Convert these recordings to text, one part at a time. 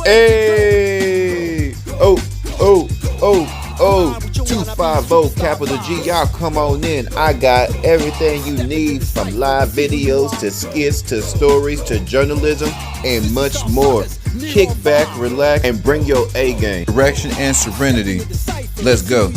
Hey, oh, 250 capital G, y'all come on in. I got everything you need from live videos to skits to stories to journalism and much more. Kick back, relax, and bring your A game. Direction and serenity. Let's go.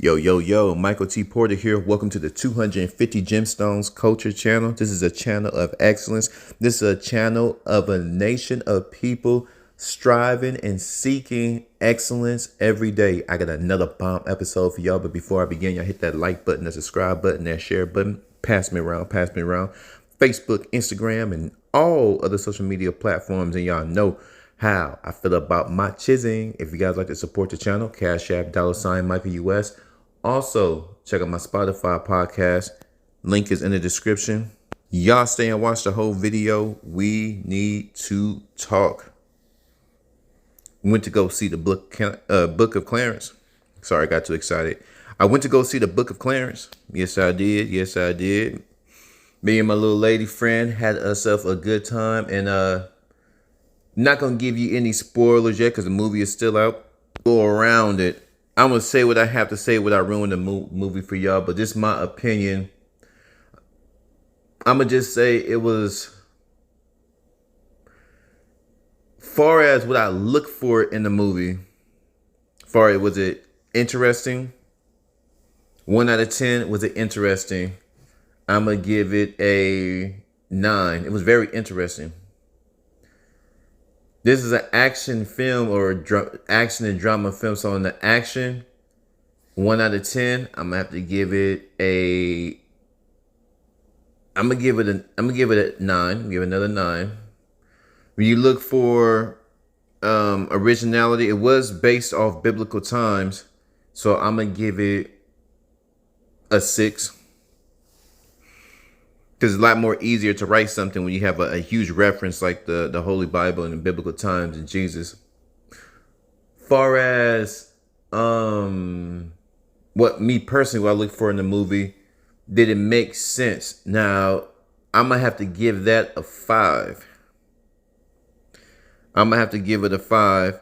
Yo, Michael T. Porter here. Welcome to the 250 Gemstones Culture Channel. This is a channel of excellence. This is a channel of a nation of people striving and seeking excellence every day. I got another bomb episode for y'all, but before I begin, y'all hit that like button, that subscribe button, that share button. Pass me around. Facebook, Instagram, and all other social media platforms, and y'all know how I feel about my chizzing. If you guys like to support the channel, Cash App, $ Michael US. Also, check out my Spotify podcast. Link is in the description. Y'all stay and watch the whole video. We need to talk. Went to go see the book of Clarence. Sorry, I got too excited. I went to go see the Book of Clarence. Yes, I did. Me and my little lady friend had ourselves a good time. And not going to give you any spoilers yet because the movie is still out. Go around it. I'm going to say what I have to say without ruining the movie for y'all, but this is my opinion. I'm going to just say it was, far as what I look for in the movie, was it interesting? 1 out of 10, was it interesting? I'm going to give it a 9. It was very interesting. This is an action film or action and drama film. So in the action, 1 out of 10, I'm gonna have to give it a. I'm gonna give it a 9. Give it another 9. When you look for originality, it was based off biblical times, so I'm gonna give it a 6. Because it's a lot more easier to write something when you have a huge reference like the Holy Bible and the biblical times and Jesus. Far as what me personally, what I look for in the movie, did it make sense? Now, I'm going to have to give that a 5. I'm going to have to give it a 5.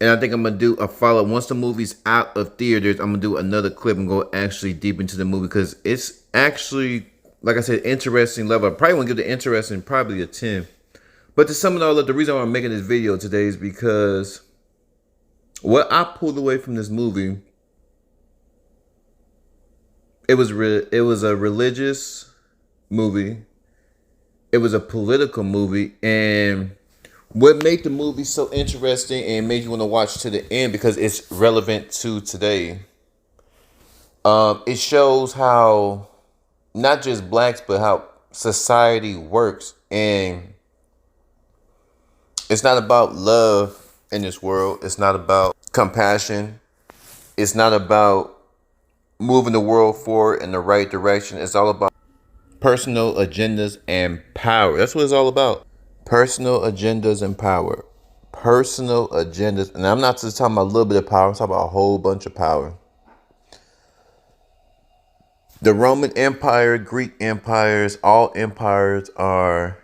And I think I'm going to do a follow. Once the movie's out of theaters, I'm going to do another clip and go actually deep into the movie. Because it's actually, like I said, interesting level. I probably want to give the interesting probably a 10. But to sum it all up, the reason why I'm making this video today is because what I pulled away from this movie, it was a religious movie. It was a political movie. And what made the movie so interesting and made you want to watch to the end, because it's relevant to today. It shows how not just blacks, but how society works. And it's not about love in this world. It's not about compassion. It's not about moving the world forward in the right direction. It's all about personal agendas and power. That's what it's all about. Personal agendas and power. Personal agendas. And I'm not just talking about a little bit of power. I'm talking about a whole bunch of power. The Roman Empire, Greek empires, all empires are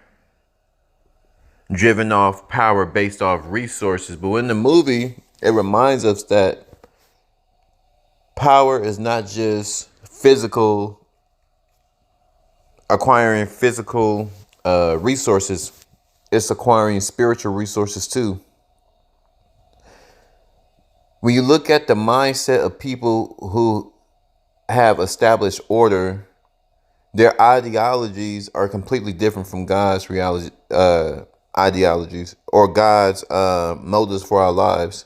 driven off power based off resources. But in the movie, it reminds us that power is not just physical, acquiring physical resources. It's acquiring spiritual resources too. When you look at the mindset of people who have established order, their ideologies are completely different from God's ideologies or God's motives for our lives.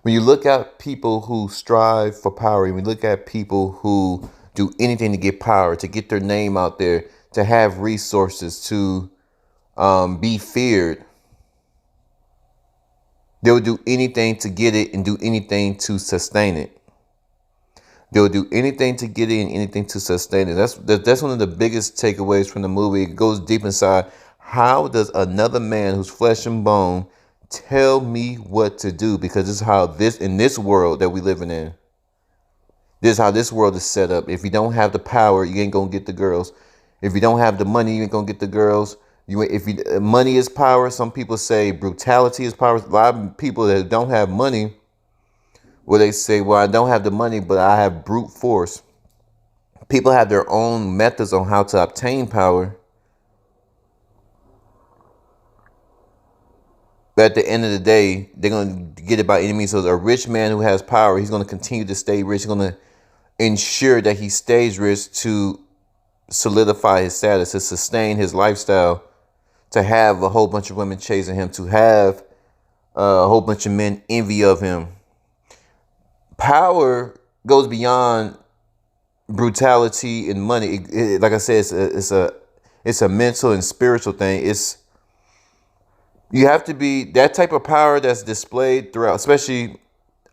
When you look at people who strive for power, when you look at people who do anything to get power, to get their name out there, to have resources, to be feared, they will do anything to get it and do anything to sustain it. They'll do anything to get in, anything to sustain it. That's one of the biggest takeaways from the movie. It goes deep inside. How does another man who's flesh and bone tell me what to do? Because this is how in this world that we living in. This is how this world is set up. If you don't have the power, you ain't gonna get the girls. If you don't have the money, you ain't gonna get the girls. Money is power. Some people say brutality is power. A lot of people that don't have money, well, they say, well, I don't have the money, but I have brute force. People have their own methods on how to obtain power. But at the end of the day, they're going to get it by any means. So a rich man who has power, he's going to continue to stay rich. He's going to ensure that he stays rich to solidify his status, to sustain his lifestyle, to have a whole bunch of women chasing him, to have a whole bunch of men envy of him. Power goes beyond brutality and money. Like I said, it's a mental and spiritual thing. You have to be that type of power that's displayed throughout, especially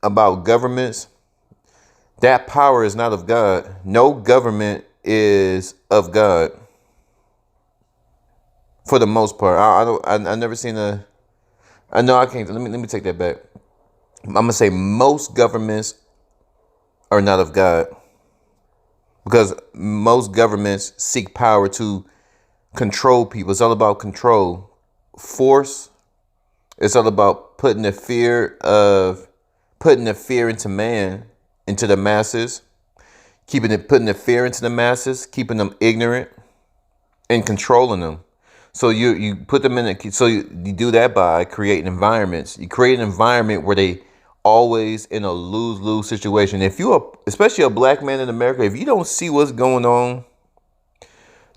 about governments. That power is not of God. No government is of God. For the most part, I never seen a. I know I can't. Let me take that back. I'm gonna say most governments are not of God, because most governments seek power to control people. It's all about control, force. It's all about putting the fear into man, into the masses, putting the fear into the masses, keeping them ignorant, and controlling them. So you put them you do that by creating environments. You create an environment where they always in a lose-lose situation. If you are, especially a black man in America, if you don't see what's going on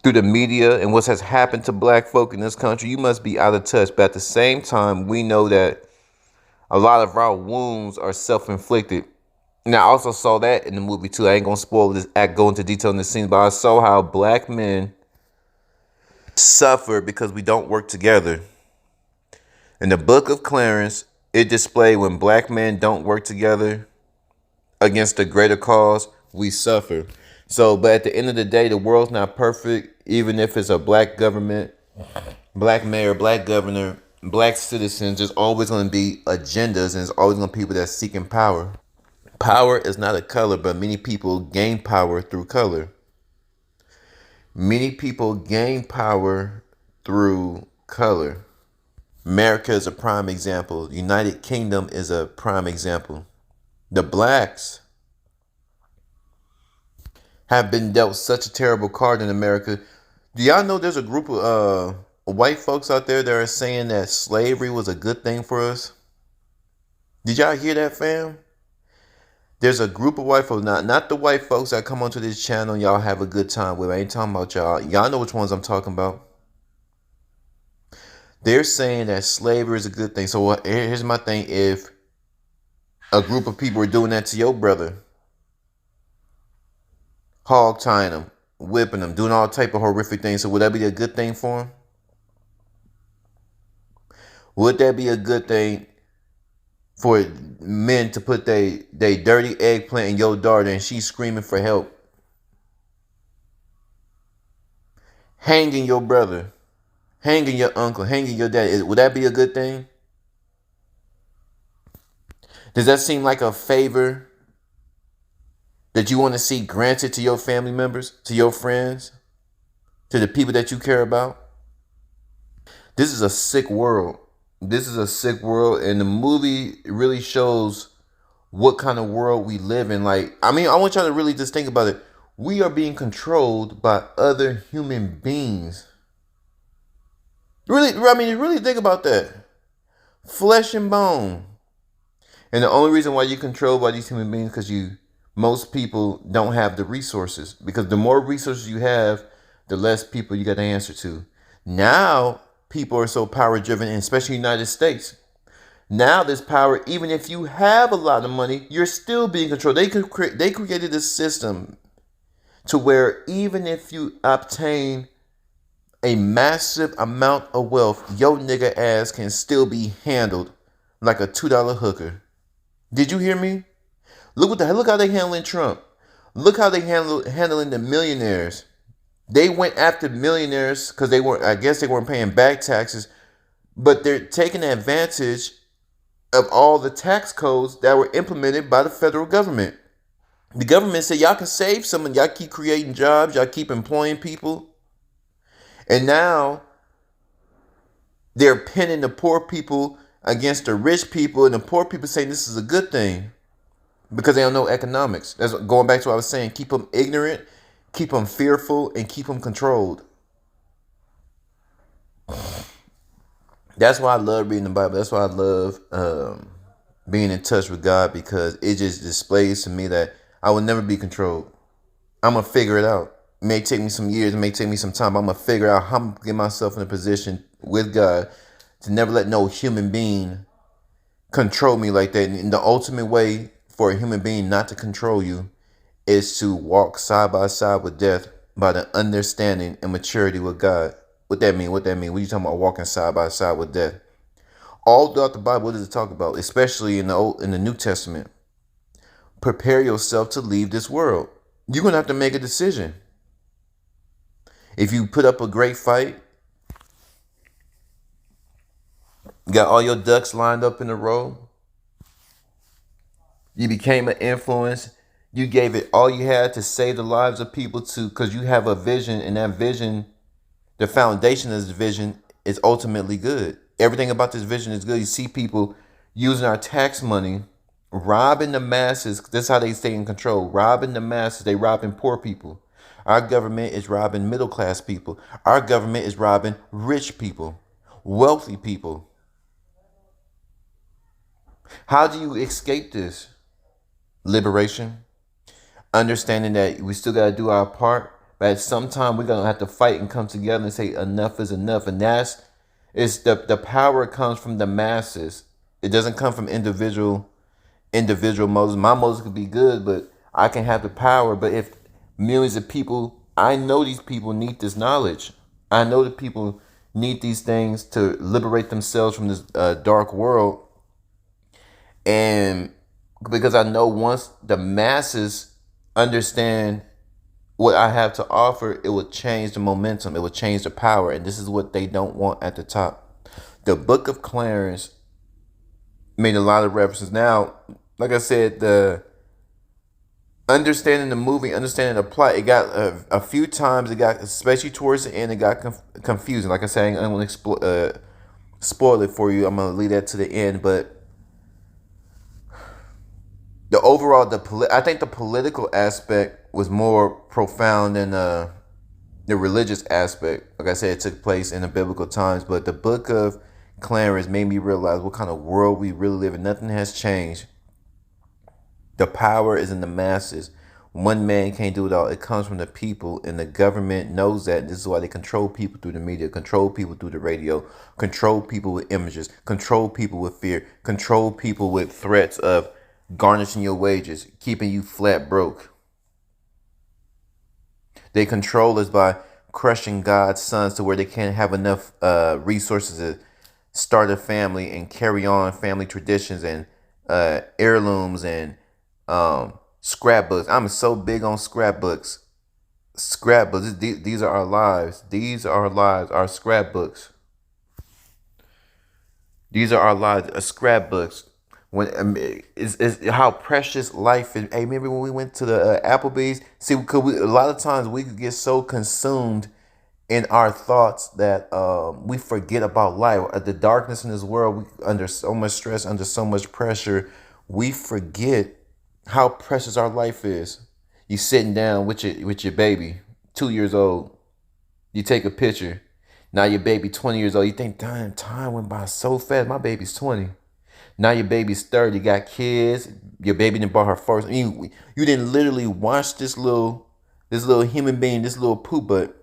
through the media and what has happened to black folk in this country, you must be out of touch. But at the same time, we know that a lot of our wounds are self-inflicted. And I also saw that in the movie too. I ain't gonna spoil this, go into detail in the scene, but I saw how black men suffer because we don't work together. In the book of Clarence, it displayed when black men don't work together against a greater cause, we suffer. So, but at the end of the day, the world's not perfect. Even if it's a black government, black mayor, black governor, black citizens, there's always going to be agendas, and there's always going to be people that's seeking power. Power is not a color, but many people gain power through color. Many people gain power through color. America is a prime example. United Kingdom is a prime example. The blacks have been dealt such a terrible card in America. Do y'all know there's a group of white folks out there that are saying that slavery was a good thing for us? Did y'all hear that, fam? There's a group of white folks, not the white folks that come onto this channel and y'all have a good time with. I ain't talking about y'all. Y'all know which ones I'm talking about. They're saying that slavery is a good thing. So here's my thing. If a group of people are doing that to your brother, hog tying him, whipping him, doing all type of horrific things, so would that be a good thing for him? Would that be a good thing for men to put they dirty eggplant in your daughter and she's screaming for help? Hanging your brother, hanging your uncle, hanging your dad. Would that be a good thing? Does that seem like a favor that you want to see granted to your family members, to your friends, to the people that you care about? This is a sick world. This is a sick world, and the movie really shows what kind of world we live in. Like, I mean, I want y'all to really just think about it. We are being controlled by other human beings. Really think about that. Flesh and bone. And the only reason why you're controlled by these human beings because most people don't have the resources. Because the more resources you have, the less people you got to answer to. Now, people are so power driven, and especially in the United States. Now this power, even if you have a lot of money, you're still being controlled. They created a system to where even if you obtain a massive amount of wealth, your nigga ass can still be handled like a $2 hooker. Did you hear me? Look how they handling Trump. Look how they handling the millionaires. They went after millionaires because I guess they weren't paying back taxes, but they're taking advantage of all the tax codes that were implemented by the federal government. The government said y'all can save some and y'all keep creating jobs, y'all keep employing people. And now They're pinning the poor people against the rich people, and the poor people saying this is a good thing because they don't know economics. That's going back to what I was saying. Keep them ignorant, keep them fearful, and keep them controlled. That's why I love reading the Bible. That's why I love being in touch with God, because it just displays to me that I will never be controlled. I'm going to figure it out. It may take me some years. It may take me some time. But I'm going to figure out how I'm going to get myself in a position with God to never let no human being control me like that. And the ultimate way for a human being not to control you is to walk side by side with death by the understanding and maturity with God. What that mean? What that mean? What you talking about walking side by side with death? All throughout the Bible, what does it talk about? Especially in the New Testament. Prepare yourself to leave this world. You're gonna have to make a decision. If you put up a great fight, got all your ducks lined up in a row, you became an influence, you gave it all you had to save the lives of people, to because you have a vision, and that vision, the foundation of this vision is ultimately good. Everything about this vision is good. You see people using our tax money, robbing the masses. This is how they stay in control. Robbing the masses. They robbing poor people. Our government is robbing middle class people. Our government is robbing rich people, wealthy people. How do you escape this? Liberation. Understanding that we still got to do our part, but at some time we're going to have to fight and come together and say enough is enough. And that's the power comes from the masses. It doesn't come from individual motives. My motives could be good, but I can have the power. But if millions of people, I know these people need this knowledge. I know that people need these things to liberate themselves from this dark world. And because I know once the masses understand what I have to offer, it will change the momentum. It will change the power. And this is what they don't want at the top. The book of Clarence made a lot of references. Now, like I said, the understanding the movie, understanding the plot, it got a few times, it got, especially towards the end, it got confusing. Like I said, I'm going to spoil it for you. I'm going to leave that to the end. But the overall, I think the political aspect was more profound than the religious aspect. Like I said, it took place in the biblical times. But the book of Clarence made me realize what kind of world we really live in. Nothing has changed. The power is in the masses. One man can't do it all. It comes from the people, and the government knows that. This is why they control people through the media, control people through the radio, control people with images, control people with fear, control people with threats of garnishing your wages, keeping you flat broke. They control us by crushing God's sons to where they can't have enough resources to start a family and carry on family traditions and heirlooms and scrapbooks. I'm so big on scrapbooks. Scrapbooks. These are our lives. These are our lives. Our scrapbooks. These are our lives. Scrapbooks. When is how precious life is. Hey, remember when we went to the Applebee's? See, because a lot of times we could get so consumed in our thoughts that we forget about life. The darkness in this world, we under so much stress, under so much pressure, we forget how precious our life is. You sitting down with your baby, 2 years old. You take a picture. Now your baby 20 years old. You think, damn, time went by so fast. My baby's 20. Now your baby's 30, you got kids. Your baby didn't bought her first. You didn't literally watch this little human being, this little poo butt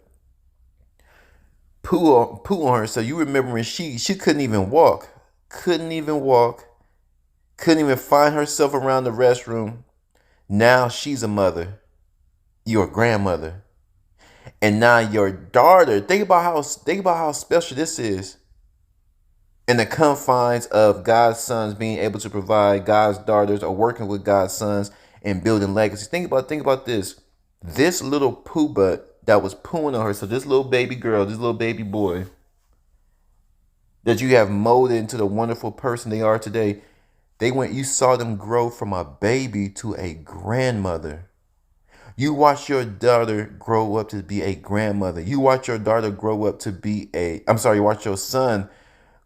poo on her. So you remember when she couldn't even walk, couldn't even find herself around the restroom. Now she's a mother, your grandmother, and now your daughter. Think about how special this is. In the confines of God's sons being able to provide, God's daughters are working with God's sons and building legacies. Think about this. This little poo butt that was pooing on her. So this little baby girl, this little baby boy that you have molded into the wonderful person they are today. You saw them grow from a baby to a grandmother. You watch your daughter grow up to be a grandmother. You watch your daughter grow up to be watch your son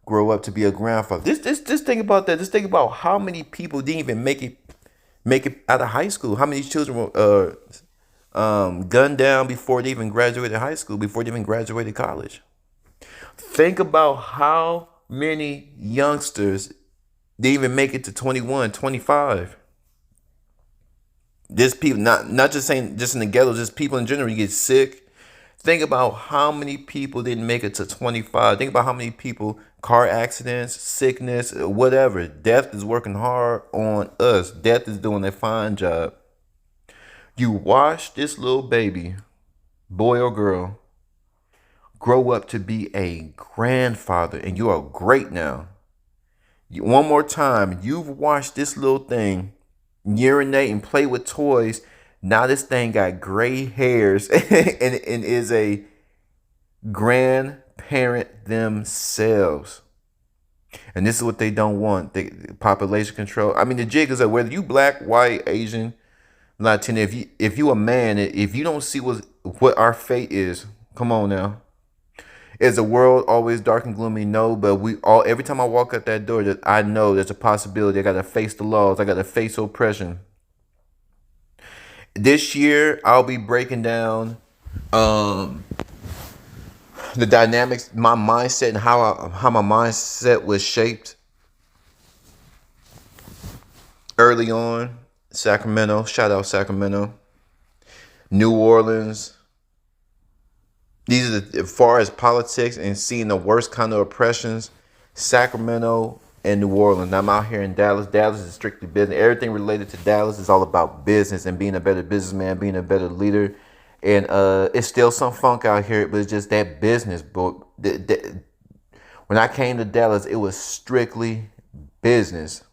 grow up to be a grandfather. Just think about that. Just think about how many people didn't even make it out of high school. How many children were gunned down before they even graduated high school, before they even graduated college. Think about how many youngsters didn't even make it to 21, 25. Just people, not just saying just in the ghetto, just people in general. You get sick. Think about how many people didn't make it to 25. Think about how many people, car accidents, sickness, whatever. Death is working hard on us. Death is doing a fine job. You watch this little baby, boy or girl, grow up to be a grandfather, and you are great now. One more time, you've watched this little thing urinate and play with toys. Now this thing got gray hairs and is a grandparent themselves. And this is what they don't want. The population control. I mean, the jig is that whether you black, white, Asian, Latino, if you a man, if you don't see what our fate is, come on now. Is the world always dark and gloomy? No, but every time I walk out that door, that I know there's a possibility. I gotta face the laws. I gotta face oppression. This year, I'll be breaking down the dynamics, my mindset, and how my mindset was shaped early on. Sacramento, shout out Sacramento, New Orleans. These are as far as politics and seeing the worst kind of oppressions. Sacramento and New Orleans. I'm out here in Dallas. Dallas is strictly business. Everything related to Dallas is all about business and being a better businessman, being a better leader. And it's still some funk out here, but it's just that business. But when I came to Dallas, it was strictly business.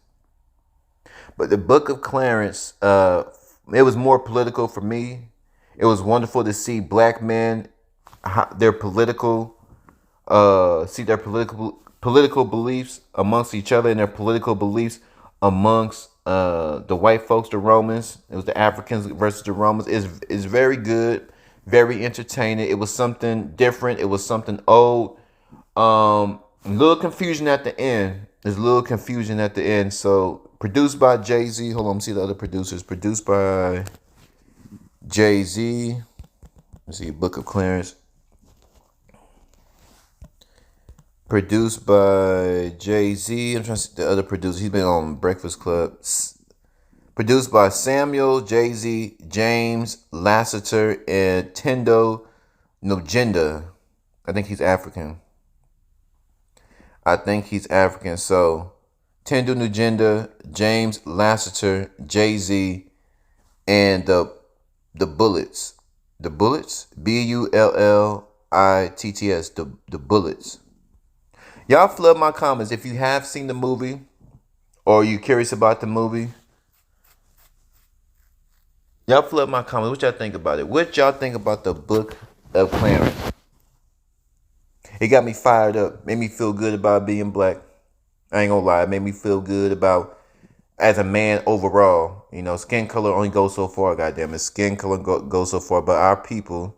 But the Book of Clarence, it was more political for me. It was wonderful to see black men, their political beliefs amongst each other, and their political beliefs amongst the white folks, the Romans. It was the Africans versus the Romans. It's very good, very entertaining. It was something different. It was something old. A little confusion at the end. There's a little confusion at the end. So produced by Jay-Z. Hold on, let me see the other producers. Produced by Jay-Z. Let's see, Book of Clarence. Produced by Jay-Z. I'm trying to see the other producer. He's been on Breakfast Club. Produced by Samuel, Jay-Z, James Lassiter, and Tendo Nugenda. I think he's African. So, Tendo Nugenda, James Lassiter, Jay-Z, and the Bullets. The Bullets? Bullitts. The Bullets. Y'all flood my comments if you have seen the movie or you're curious about the movie. Y'all flood my comments. What y'all think about it? What y'all think about the Book of Clarence? It got me fired up. Made me feel good about being black. I ain't gonna lie. It made me feel good about as a man overall. You know, skin color only goes so far. Goddamn it, skin color goes so far. But our people,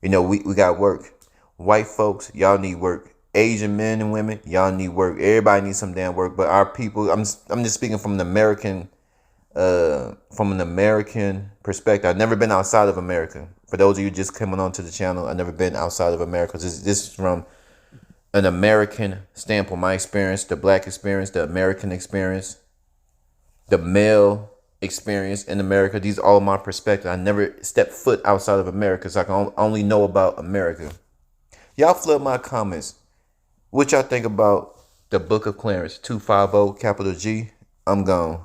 you know, we got work. White folks, y'all need work. Asian men and women, y'all need work. Everybody needs some damn work. But our people, I'm just speaking from an American perspective. I've never been outside of America. For those of you just coming onto the channel, I've never been outside of America. This is from an American standpoint. My experience, the black experience, the American experience, the male experience in America. These are all my perspective. I never stepped foot outside of America, so I can only know about America. Y'all flood my comments. What y'all think about the Book of Clarence? 250 capital G. I'm gone.